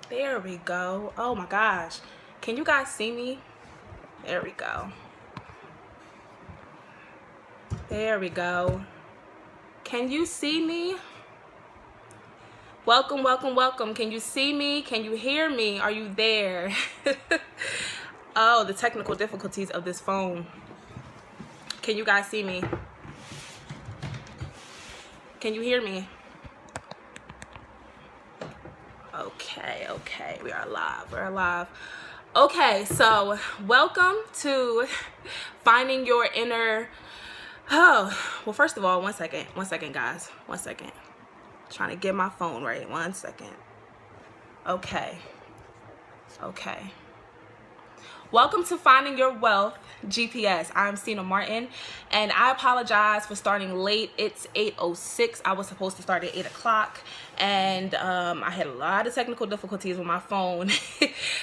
There we go. Oh my gosh. Can you guys see me? There we go. There we go. Can you see me? Welcome, welcome, welcome. Can you see me? Can you hear me? Are you there? Oh, the technical difficulties of this phone. Can you guys see me? Can you hear me? Okay, we are live. We're live. Okay, so welcome to Finding Your Inner. Oh, well, first of all, one second, guys. 1 second. Trying to get my phone right. 1 second. Okay. Welcome to Finding Your Wealth GPS. I'm Cena Martin, and I apologize for starting late. It's 8:06. I was supposed to start at 8 o'clock, and I had a lot of technical difficulties with my phone,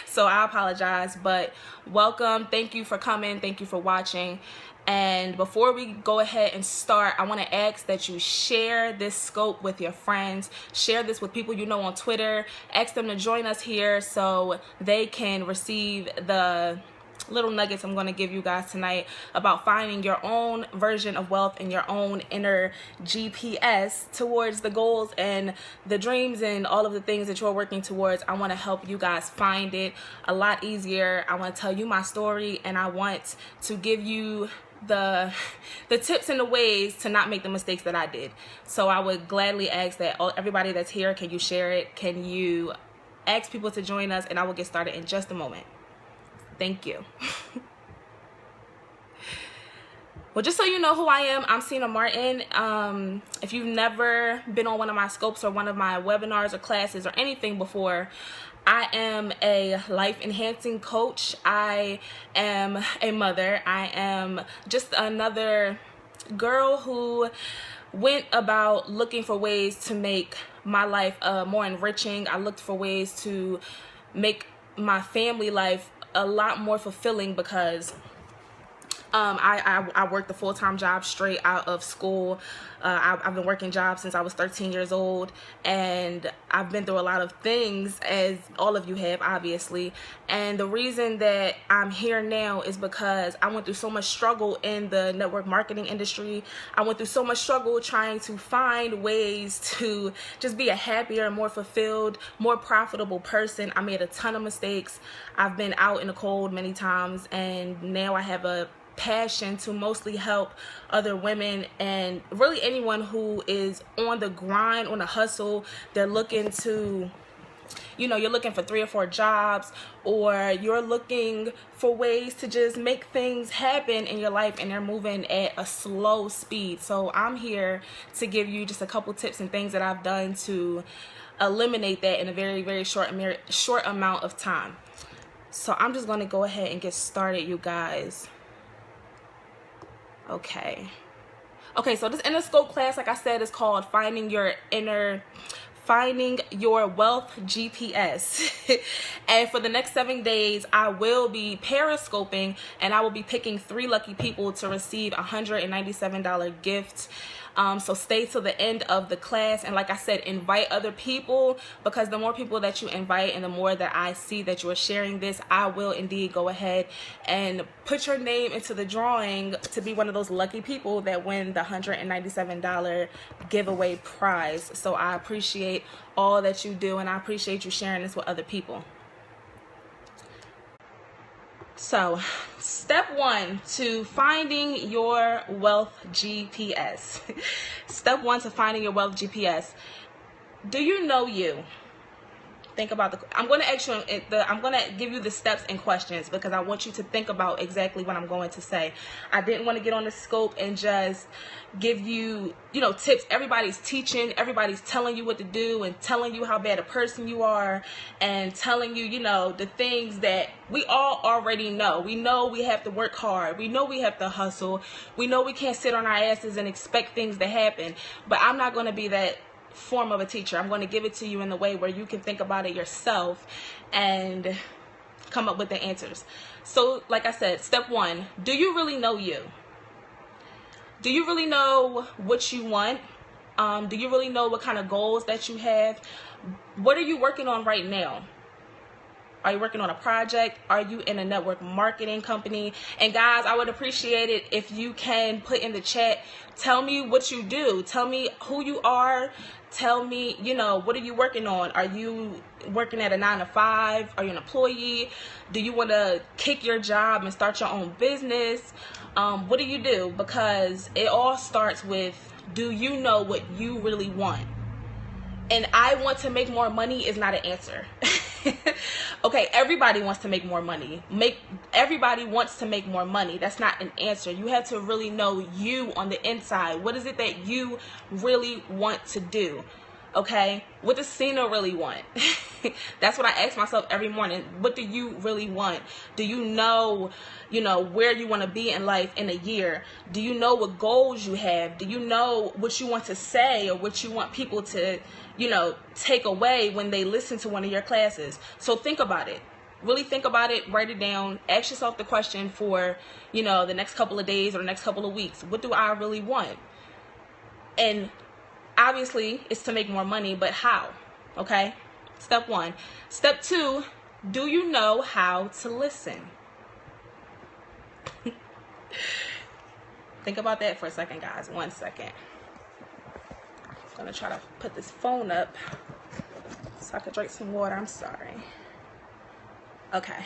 so I apologize, but welcome. Thank you for coming. Thank you for watching. And before we go ahead and start, I want to ask that you share this scope with your friends. Share this with people you know on Twitter. Ask them to join us here so they can receive the little nuggets I'm going to give you guys tonight about finding your own version of wealth and your own inner GPS towards the goals and the dreams and all of the things that you're working towards. I want to help you guys find it a lot easier. I want to tell you my story, and I want to give you the tips and the ways to not make the mistakes that I did. So I would gladly ask that everybody that's here, can you share it? Can you ask people to join us? And I will get started in just a moment. Thank you. Well, just so you know who I am, I'm Cena Martin. If you've never been on one of my scopes or one of my webinars or classes or anything before, I am a life enhancing coach. I am a mother. I am just another girl who went about looking for ways to make my life more enriching. I looked for ways to make my family life a lot more fulfilling because I worked a full-time job straight out of school. I've been working jobs since I was 13 years old, and I've been through a lot of things, as all of you have, obviously. And the reason that I'm here now is because I went through so much struggle in the network marketing industry. I went through so much struggle trying to find ways to just be a happier, more fulfilled, more profitable person. I made a ton of mistakes. I've been out in the cold many times, and now I have a passion to mostly help other women and really anyone who is on the grind, on the hustle. They're looking to, you're looking for 3 or 4 jobs, or you're looking for ways to just make things happen in your life, and they're moving at a slow speed. So I'm here to give you just a couple tips and things that I've done to eliminate that in a very, very short amount of time. So I'm just going to go ahead and get started, you guys. Okay, so this inner scope class, like I said, is called Finding Your Wealth GPS. And for the next 7 days, I will be periscoping, and I will be picking 3 lucky people to receive a $197 gift. So stay till the end of the class, and like I said, invite other people, because the more people that you invite and the more that I see that you are sharing this, I will indeed go ahead and put your name into the drawing to be one of those lucky people that win the $197 giveaway prize. So I appreciate all that you do, and I appreciate you sharing this with other people. So, step 1 to finding your wealth GPS. Step 1 to finding your wealth GPS. Do you know you? Think about I'm going to ask you, I'm going to give you the steps and questions because I want you to think about exactly what I'm going to say. I didn't want to get on the scope and just give you, tips. Everybody's teaching, everybody's telling you what to do and telling you how bad a person you are and telling you, the things that we all already know. We know we have to work hard. We know we have to hustle. We know we can't sit on our asses and expect things to happen. But I'm not going to be that form of a teacher. I'm going to give it to you in the way where you can think about it yourself and come up with the answers. So like I said, step 1, do you really know you? Do you really know what you want? Do you really know what kind of goals that you have? What are you working on right now? Are you working on a project? Are you in a network marketing company? And guys, I would appreciate it if you can put in the chat, tell me what you do. Tell me who you are. Tell me, you know, what are you working on? Are you working at a 9-to-5? Are you an employee? Do you want to kick your job and start your own business? What do you do? Because it all starts with, do you know what you really want? And I want to make more money is not an answer. Okay, everybody wants to make more money. Everybody wants to make more money. That's not an answer. You have to really know you on the inside. What is it that you really want to do? Okay, what does Cena really want? That's what I ask myself every morning. What do you really want? Do you know where you want to be in life in a year? Do you know what goals you have? Do you know what you want to say or what you want people to, take away when they listen to one of your classes? So think about it. Really think about it. Write it down. Ask yourself the question for, the next couple of days or the next couple of weeks. What do I really want? And obviously, it's to make more money, but how? Okay? Step 1. Step 2, do you know how to listen? Think about that for a second, guys. 1 second. I'm going to try to put this phone up so I can drink some water. I'm sorry. Okay.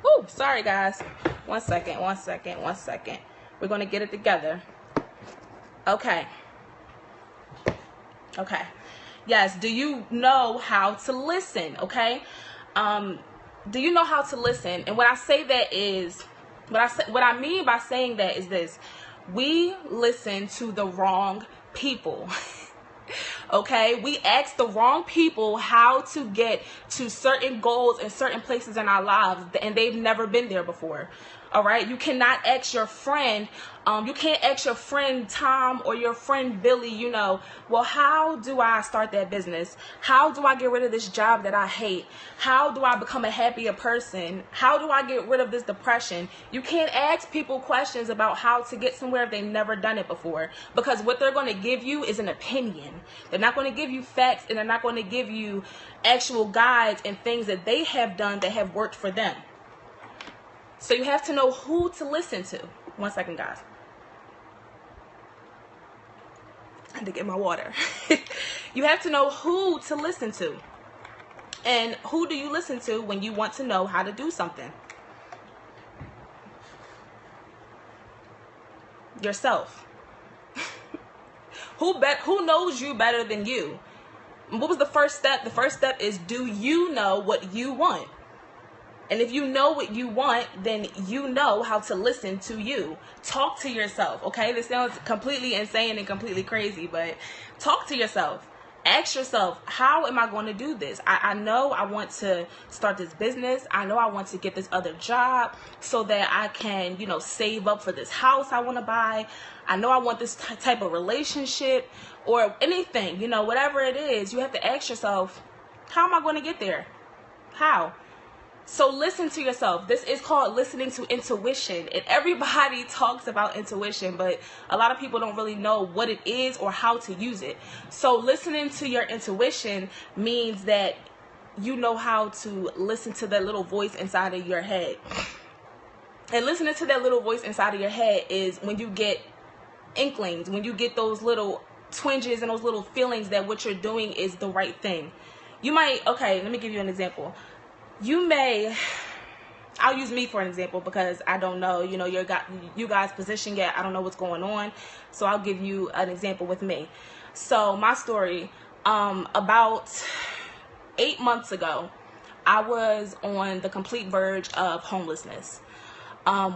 Woo, sorry, guys. 1 second. We're going to get it together. Okay. Yes, do you know how to listen? Okay. Do you know how to listen? And what I say that is, what I mean by saying that is this: we listen to the wrong people. Okay, we ask the wrong people how to get to certain goals and certain places in our lives, and they've never been there before. All right, you cannot ask your friend, you can't ask your friend Tom or your friend Billy, well, how do I start that business? How do I get rid of this job that I hate? How do I become a happier person? How do I get rid of this depression? You can't ask people questions about how to get somewhere if they've never done it before, because what they're going to give you is an opinion. They're not going to give you facts, and they're not going to give you actual guides and things that they have done that have worked for them. So you have to know who to listen to. 1 second, guys. I had to get my water. You have to know who to listen to. And who do you listen to when you want to know how to do something? Yourself. Who knows you better than you? What was the first step? The first step is, do you know what you want? And if you know what you want, then you know how to listen to you. Talk to yourself, okay? This sounds completely insane and completely crazy, but talk to yourself. Ask yourself, how am I going to do this? I know I want to start this business. I know I want to get this other job so that I can, save up for this house I want to buy. I know I want this type of relationship or anything, whatever it is. You have to ask yourself, how am I going to get there? How? So listen to yourself. This is called listening to intuition. And everybody talks about intuition, but a lot of people don't really know what it is or how to use it. So listening to your intuition means that you know how to listen to that little voice inside of your head. And listening to that little voice inside of your head is when you get inklings, when you get those little twinges and those little feelings that what you're doing is the right thing. You might, okay, let me give you an example. I'll use me for an example because I don't know, you guys' position yet. I don't know what's going on. So I'll give you an example with me. So my story, about 8 months ago, I was on the complete verge of homelessness.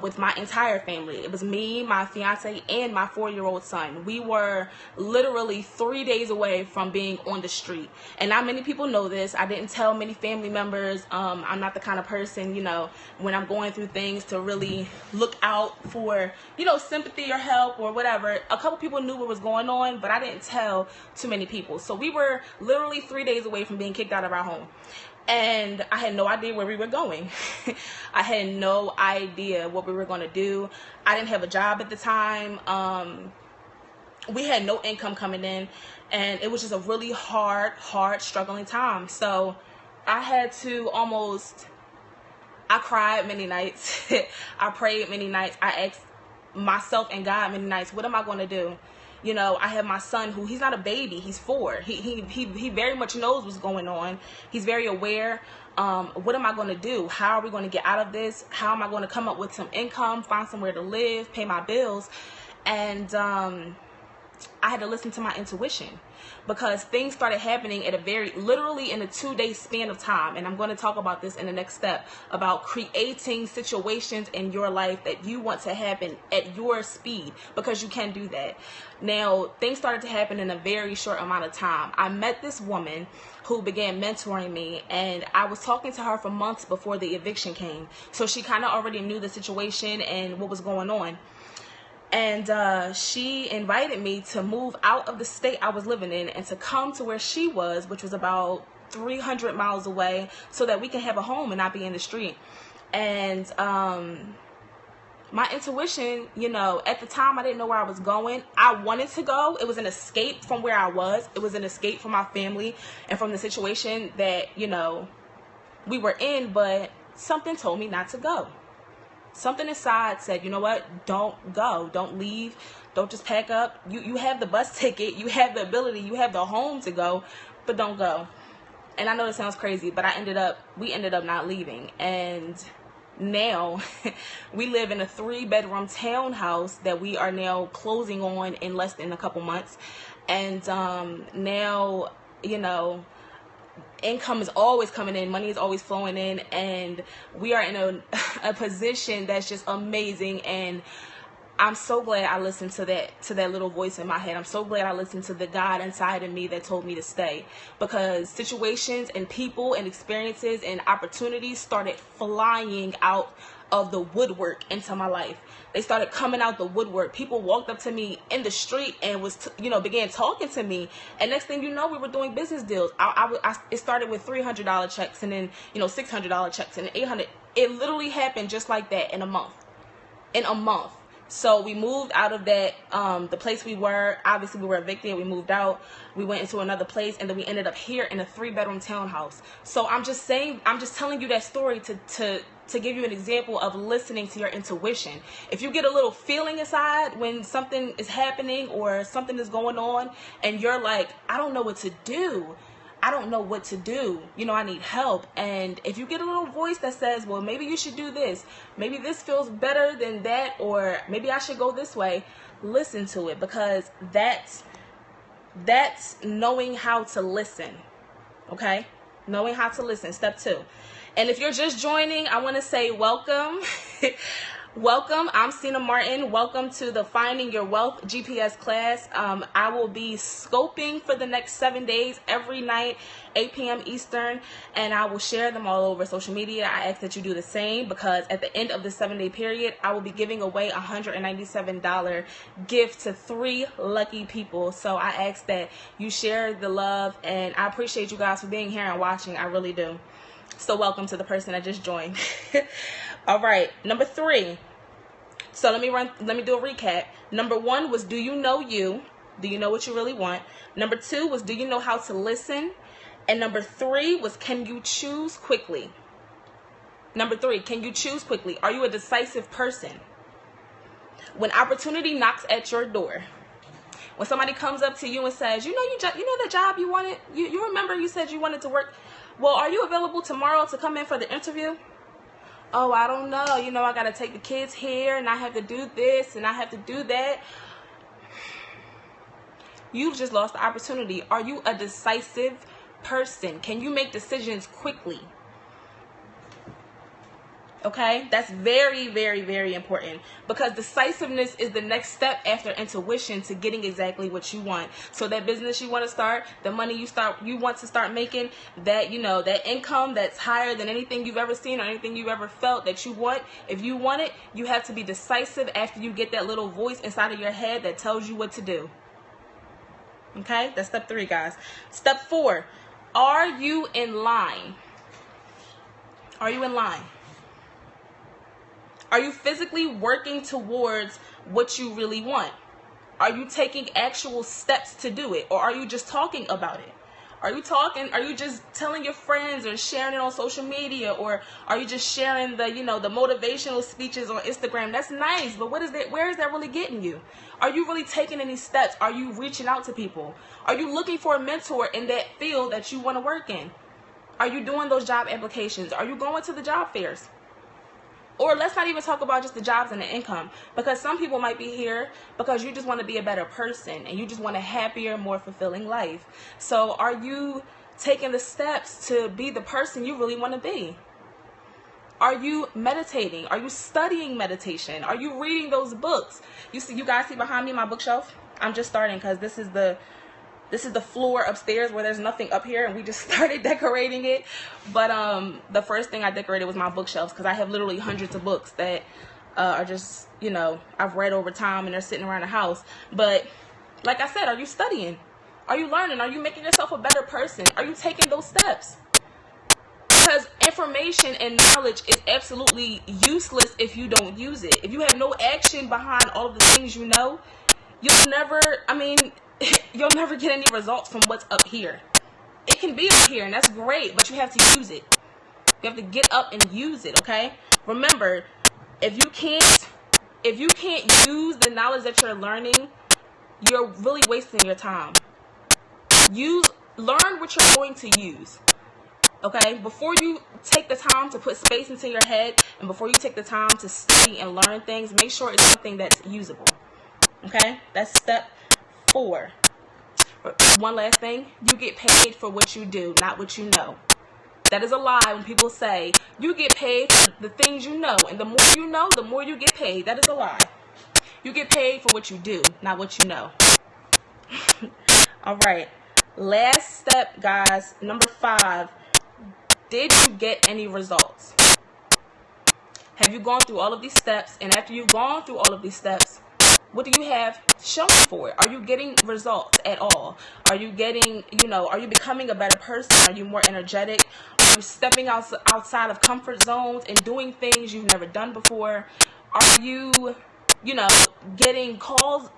With my entire family. It was me, my fiance, and my 4-year-old son. We were literally 3 days away from being on the street. And not many people know this. I didn't tell many family members. I'm not the kind of person, when I'm going through things to really look out for, sympathy or help or whatever. A couple people knew what was going on, but I didn't tell too many people. So we were literally 3 days away from being kicked out of our home. And I had no idea where we were going. I had no idea what we were going to do. I didn't have a job at the time. We had no income coming in. And it was just a really hard, struggling time. So I had to I cried many nights. I prayed many nights. I asked myself and God many nights, what am I going to do? You know, I have my son who, he's not a baby, he's 4. He very much knows what's going on. He's very aware. What am I going to do? How are we going to get out of this? How am I going to come up with some income, find somewhere to live, pay my bills? And I had to listen to my intuition, because things started happening at literally in a 2-day span of time. And I'm going to talk about this in the next step, about creating situations in your life that you want to happen at your speed, because you can do that. Now, things started to happen in a very short amount of time. I met this woman who began mentoring me, and I was talking to her for months before the eviction came. So she kind of already knew the situation and what was going on. And she invited me to move out of the state I was living in and to come to where she was, which was about 300 miles away, so that we can have a home and not be in the street. And my intuition, you know, at the time I didn't know where I was going. I wanted to go. It was an escape from where I was. It was an escape from my family and from the situation that, you know, we were in, but something told me not to go. Something inside said, you know what, don't go, don't leave, don't just pack up. You have the bus ticket, you have the ability, you have the home to go, but don't go. And I know it sounds crazy, but we ended up not leaving. And now we live in a 3-bedroom townhouse that we are now closing on in less than a couple months. And now, you know, income is always coming in, money is always flowing in, and we are in a position that's just amazing. And I'm so glad I listened to that little voice in my head. I'm so glad I listened to the God inside of me that told me to stay, because situations and people and experiences and opportunities started flying out of the woodwork into my life. They started coming out the woodwork. People walked up to me in the street and began talking to me. And next thing you know, we were doing business deals. It started with $300 checks, and then, you know, $600 checks, and $800. It literally happened just like that in a month. So we moved out of that, the place we were. Obviously, we were evicted. We moved out. We went into another place, and then we ended up here in a 3-bedroom townhouse. So I'm just telling you that story to give you an example of listening to your intuition. If you get a little feeling inside when something is happening or something is going on, and you're like, I don't know what to do. You know, I need help. And if you get a little voice that says, well, maybe you should do this, maybe this feels better than that, or maybe I should go this way, listen to it, because that's knowing how to listen. Okay? Knowing how to listen. Step 2. And if you're just joining, I want to say welcome. Welcome. I'm Cena Martin. Welcome to the Finding Your Wealth GPS class. I will be scoping for the next 7 days, every night, 8 p.m. Eastern, and I will share them all over social media. I ask that you do the same, because at the end of the 7-day period, I will be giving away a $197 gift to 3 lucky people. So I ask that you share the love, and I appreciate you guys for being here and watching. I really do. So welcome to the person that just joined. All right, number 3. So let me do a recap. Number 1 was, do you know you? Do you know what you really want? Number 2 was, do you know how to listen? And number 3 was, can you choose quickly? Number 3, can you choose quickly? Are you a decisive person? When opportunity knocks at your door, when somebody comes up to you and says, you know the job you wanted? You remember you said you wanted to work? Well, are you available tomorrow to come in for the interview? Oh, I don't know. You know, I got to take the kids here, and I have to do this, and I have to do that. You've just lost the opportunity. Are you a decisive person? Can you make decisions quickly? Okay, that's very, very, very important, because decisiveness is the next step after intuition to getting exactly what you want. So that business you want to start, the money you want to start making, that, you know, that income that's higher than anything you've ever seen or anything you've ever felt that you want. If you want it, you have to be decisive after you get that little voice inside of your head that tells you what to do. Okay, that's step 3, guys. Step 4, are you in line? Are you in line? Are you physically working towards what you really want? Are you taking actual steps to do it? Or are you just talking about it? Are you talking? Are you just telling your friends or sharing it on social media, or are you just sharing the, you know, the motivational speeches on Instagram? That's nice, but what is that? Where is that really getting you? Are you really taking any steps? Are you reaching out to people? Are you looking for a mentor in that field that you want to work in? Are you doing those job applications? Are you going to the job fairs? Or let's not even talk about just the jobs and the income, because some people might be here because you just want to be a better person and you just want a happier, more fulfilling life. So are you taking the steps to be the person you really want to be? Are you meditating? Are you studying meditation? Are you reading those books? You guys see behind me my bookshelf? I'm just starting because this is the floor upstairs where there's nothing up here, and we just started decorating it. But the first thing I decorated was my bookshelves, because I have literally hundreds of books that are just, you know, I've read over time, and they're sitting around the house. But like I said, are you studying? Are you learning? Are you making yourself a better person? Are you taking those steps? Because information and knowledge is absolutely useless if you don't use it. If you have no action behind all of the things you know, you'll never get any results from what's up here. It can be up here, and that's great, but you have to use it. You have to get up and use it, okay? Remember, if you can't use the knowledge that you're learning, you're really wasting your time. Learn what you're going to use. Okay, before you take the time to put space into your head, and before you take the time to study and learn things, make sure it's something that's usable. Okay, that's step 4. One last thing, you get paid for what you do, not what you know. That is a lie when people say you get paid for the things you know, and the more you know, the more you get paid. That is a lie. You get paid for what you do, not what you know. All right, last step, guys, number 5. Did you get any results? Have you gone through all of these steps? And after you've gone through all of these steps, what do you have showing for it? Are you getting results at all? Are you getting, are you becoming a better person? Are you more energetic? Are you stepping outside of comfort zones and doing things you've never done before? Are you, getting calls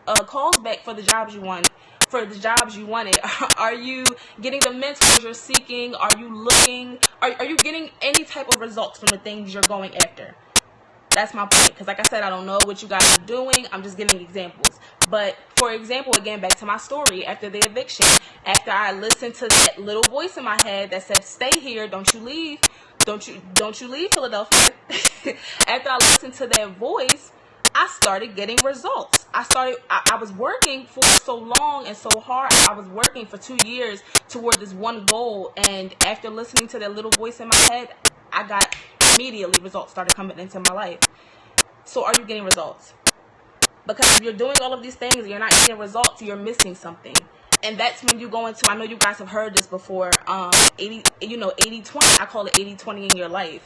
back for the jobs you want? For the jobs you wanted? Are you getting the mentors you're seeking? Are you looking? Are you getting any type of results from the things you're going after? That's my point. Because like I said, I don't know what you guys are doing. I'm just giving examples. But for example, again, back to my story, after the eviction, after I listened to that little voice in my head that said, stay here, don't you leave. Don't you leave Philadelphia. After I listened to that voice, I started getting results. I was working for so long and so hard. I was working for 2 years toward this one goal. And after listening to that little voice in my head, I got immediately results started coming into my life. So are you getting results? Because if you're doing all of these things and you're not getting results, you're missing something. And that's when you go into, I know you guys have heard this before, 80-20. I call it 80-20 in your life.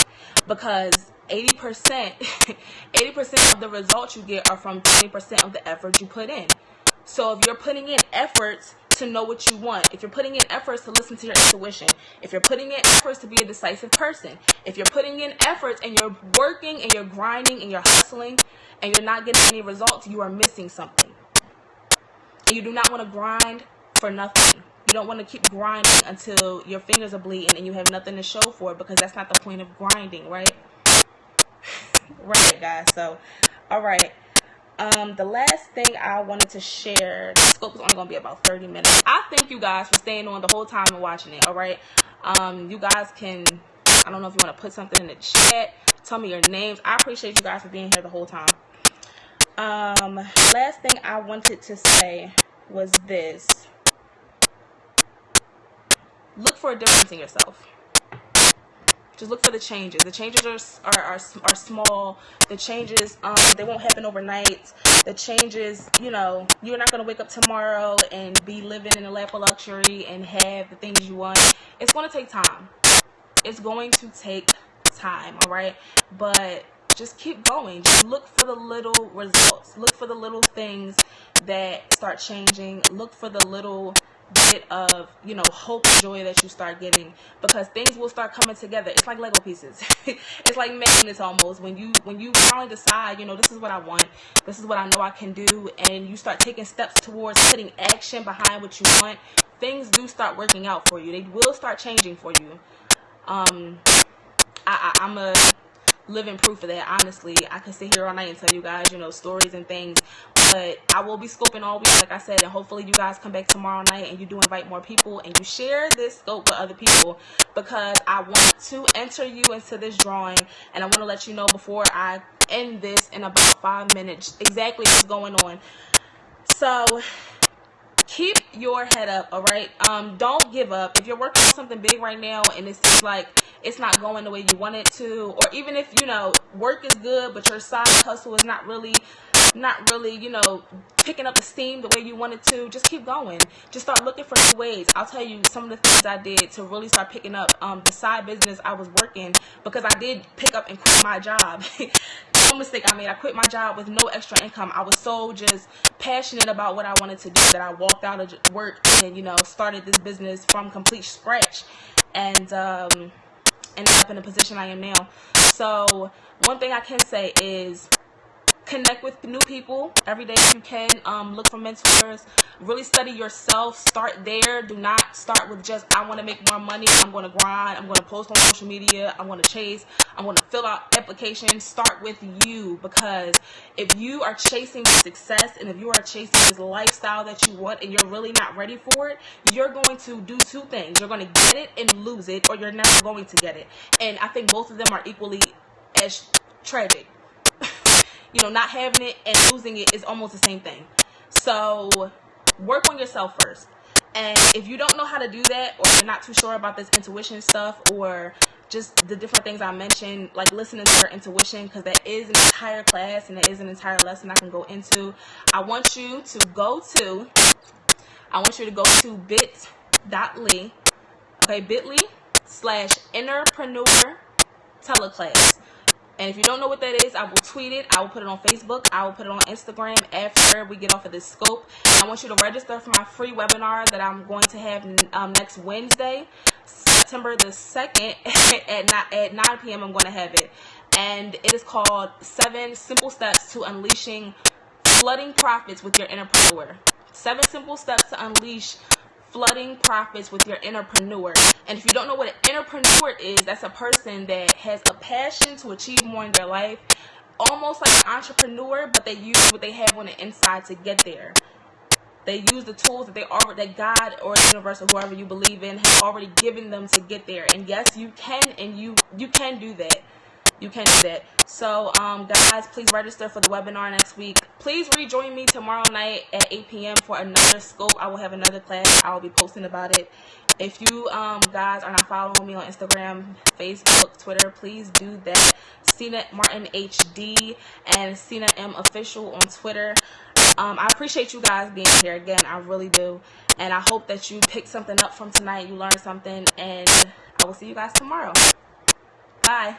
Because 80% of the results you get are from 20% of the effort you put in. So if you're putting in efforts to know what you want, if you're putting in efforts to listen to your intuition, if you're putting in efforts to be a decisive person, if you're putting in efforts and you're working and you're grinding and you're hustling and you're not getting any results, you are missing something. And you do not want to grind for nothing. You don't want to keep grinding until your fingers are bleeding and you have nothing to show for it, because that's not the point of grinding, right? Right, guys. So, all right. The last thing I wanted to share, the scope is only going to be about 30 minutes. I thank you guys for staying on the whole time and watching it, all right? You guys can, I don't know if you want to put something in the chat, tell me your names. I appreciate you guys for being here the whole time. Last thing I wanted to say was this. Look for a difference in yourself. Just look for the changes. The changes are small. The changes, they won't happen overnight. The changes, you're not going to wake up tomorrow and be living in a lap of luxury and have the things you want. It's going to take time. It's going to take time, all right? But just keep going. Just look for the little results. Look for the little things that start changing. Look for the little bit of, you know, hope and joy that you start getting, because things will start coming together. It's like Lego pieces. It's like magnets almost. When you finally decide, you know, this is what I want, this is what I know I can do, and you start taking steps towards putting action behind what you want, things do start working out for you. They will start changing for you. I'm a living proof of that. Honestly, I could sit here all night and tell you guys, you know, stories and things, but I will be scoping all week, like I said, and hopefully you guys come back tomorrow night and you do invite more people and you share this scope with other people, because I want to enter you into this drawing, and I want to let you know before I end this in about 5 minutes exactly what's going on. So keep your head up, all right? Don't give up. If you're working on something big right now and it seems like it's not going the way you want it to, or even if, you know, work is good but your side hustle is not really, you know, picking up the steam the way you want it to, just keep going. Just start looking for new ways. I'll tell you some of the things I did to really start picking up the side business I was working, because I did pick up and quit my job. One mistake I made, I quit my job with no extra income. I was so just passionate about what I wanted to do that I walked out of work and, you know, started this business from complete scratch, and ended up in the position I am now. So one thing I can say is connect with new people every day if you can. Look for mentors. Really study yourself. Start there. Do not start with just, I want to make more money, I'm going to grind, I'm going to post on social media, I'm going to chase, I'm going to fill out applications. Start with you, because if you are chasing success and if you are chasing this lifestyle that you want and you're really not ready for it, you're going to do two things. You're going to get it and lose it, or you're never going to get it. And I think both of them are equally as tragic. You know, not having it and losing it is almost the same thing. So work on yourself first. And if you don't know how to do that, or you're not too sure about this intuition stuff, or just the different things I mentioned, like listening to your intuition, because that is an entire class and that is an entire lesson I can go into, I want you to go to bit.ly, okay, bit.ly/Innerpreneur Teleclass. And if you don't know what that is, I will tweet it. I will put it on Facebook. I will put it on Instagram after we get off of this scope. I want you to register for my free webinar that I'm going to have next Wednesday, September the 2nd at 9 p.m. I'm going to have it. And it is called 7 Simple Steps to Unleashing Flooding Profits with Your Innerpreneur. 7 simple steps to unleash flooding profits with your innerpreneur. And if you don't know what an innerpreneur is, that's a person that has a passion to achieve more in their life, almost like an entrepreneur, but they use what they have on the inside to get there. They use the tools that God or the universe or whoever you believe in has already given them to get there. And yes, you can, and you can do that. You can do that. So guys, please register for the webinar next week. Please rejoin me tomorrow night at 8 p.m. for another scope. I will have another class. I will be posting about it. If you guys are not following me on Instagram, Facebook, Twitter, please do that. Cena Martin HD and Cena M Official on Twitter. I appreciate you guys being here again. I really do. And I hope that you picked something up from tonight. You learned something. And I will see you guys tomorrow. Bye.